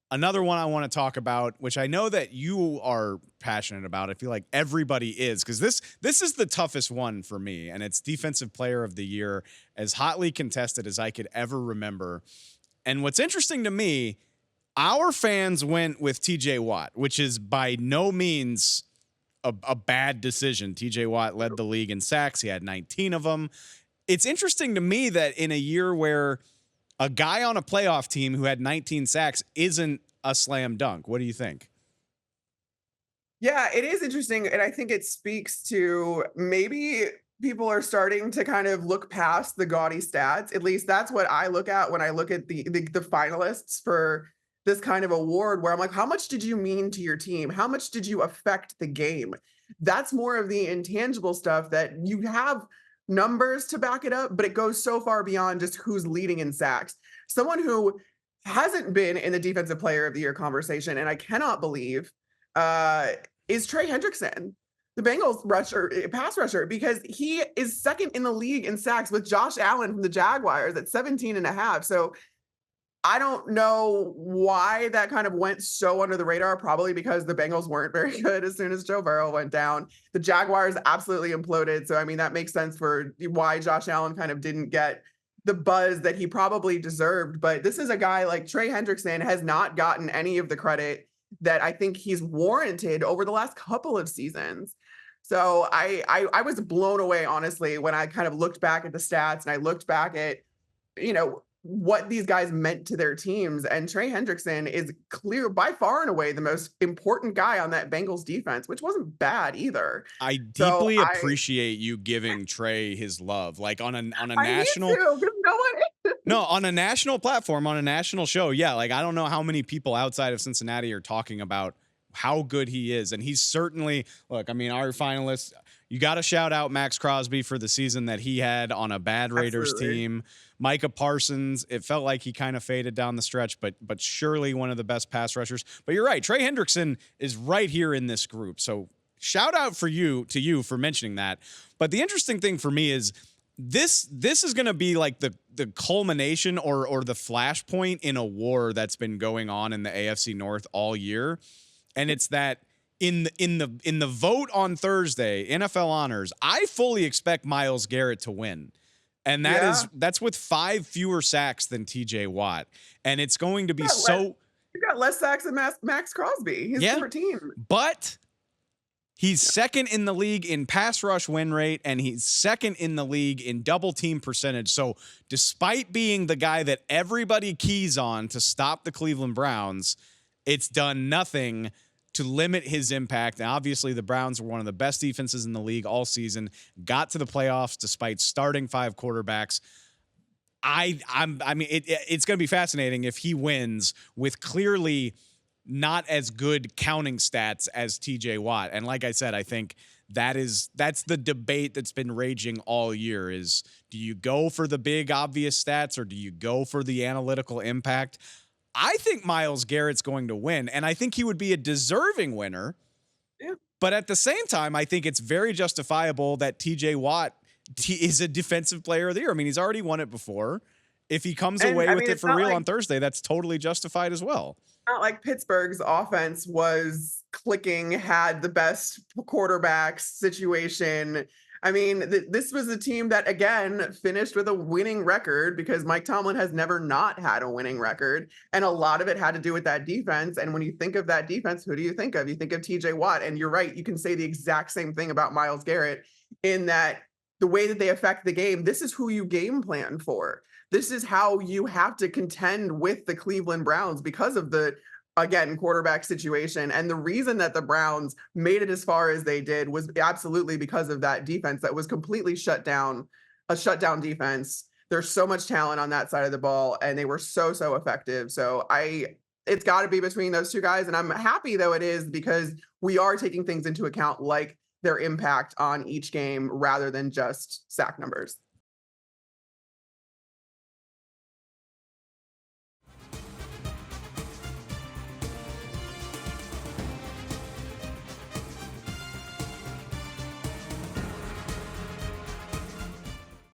Another one I want to talk about, which I know that you are passionate about. I feel like everybody is, because this is the toughest one for me, and it's Defensive Player of the Year, as hotly contested as I could ever remember. And what's interesting to me, our fans went with TJ Watt, which is by no means a bad decision. TJ Watt led the league in sacks. He had 19 of them. It's interesting to me that in a year where a guy on a playoff team who had 19 sacks isn't a slam dunk. What do you think? Yeah, it is interesting. And I think it speaks to maybe people are starting to kind of look past the gaudy stats. At least that's what I look at when I look at the finalists for this kind of award, where I'm like, how much did you mean to your team? How much did you affect the game? That's more of the intangible stuff that you have numbers to back it up, but it goes so far beyond just who's leading in sacks. Someone who hasn't been in the Defensive Player of the Year conversation, and I cannot believe uh, is Trey Hendrickson, the Bengals pass rusher, because he is second in the league in sacks with Josh Allen from the Jaguars at 17 and a half. So I don't know why that kind of went so under the radar, probably because the Bengals weren't very good as soon as Joe Burrow went down. The Jaguars absolutely imploded. So, I mean, that makes sense for why Josh Allen kind of didn't get the buzz that he probably deserved. But this is a guy like Trey Hendrickson has not gotten any of the credit that I think he's warranted over the last couple of seasons. So I was blown away, honestly, when I kind of looked back at the stats and I looked back at, you know, what these guys meant to their teams. And Trey Hendrickson is clear by far and away the most important guy on that Bengals defense, which wasn't bad either. I So deeply appreciate you giving Trey his love, like on a I need national, to, because no one no, on a national platform, on a national show. Yeah, like I don't know how many people outside of Cincinnati are talking about how good he is, and he's certainly, look, I mean, our finalists, you got to shout out Max Crosby for the season that he had on a bad Raiders absolutely. team. Micah Parsons, it felt like he kind of faded down the stretch, but surely one of the best pass rushers. But you're right, Trey Hendrickson is right here in this group. So shout out for you for mentioning that. But the interesting thing for me is this is going to be like the culmination or the flashpoint in a war that's been going on in the AFC North all year. And it's that in the vote on Thursday, NFL honors, I fully expect Myles Garrett to win. And Yeah. that's with 5 fewer sacks than TJ Watt. And it's going to be You got less sacks than Max Crosby. He's a yeah, different team. but he's second in the league in pass rush win rate, and he's second in the league in double team percentage. So despite being the guy that everybody keys on to stop the Cleveland Browns, it's done nothing to limit his impact. And obviously the Browns were one of the best defenses in the league all season, got to the playoffs despite starting 5 quarterbacks. It's going to be fascinating if he wins with clearly not as good counting stats as TJ Watt. And like I said, I think that's the debate that's been raging all year is, do you go for the big obvious stats or do you go for the analytical impact? I think Myles Garrett's going to win, and I think he would be a deserving winner. Yeah. But at the same time, I think it's very justifiable that TJ Watt is a Defensive Player of the Year. I mean, he's already won it before. If he comes And away I with mean, it it's for not real like on Thursday, that's totally justified as well. not like Pittsburgh's offense was clicking, had the best quarterbacks situation. I mean, this was a team that, again, finished with a winning record because Mike Tomlin has never not had a winning record. And a lot of it had to do with that defense. And when you think of that defense, who do you think of? You think of TJ Watt. And you're right, you can say the exact same thing about Myles Garrett in that the way that they affect the game, this is who you game plan for. This is how you have to contend with the Cleveland Browns because of the, again, quarterback situation. And the reason that the Browns made it as far as they did was absolutely because of that defense that was completely shut down, a shutdown defense. There's so much talent on that side of the ball, and they were so effective. So it's got to be between those two guys. And I'm happy though it is, because we are taking things into account like their impact on each game rather than just sack numbers.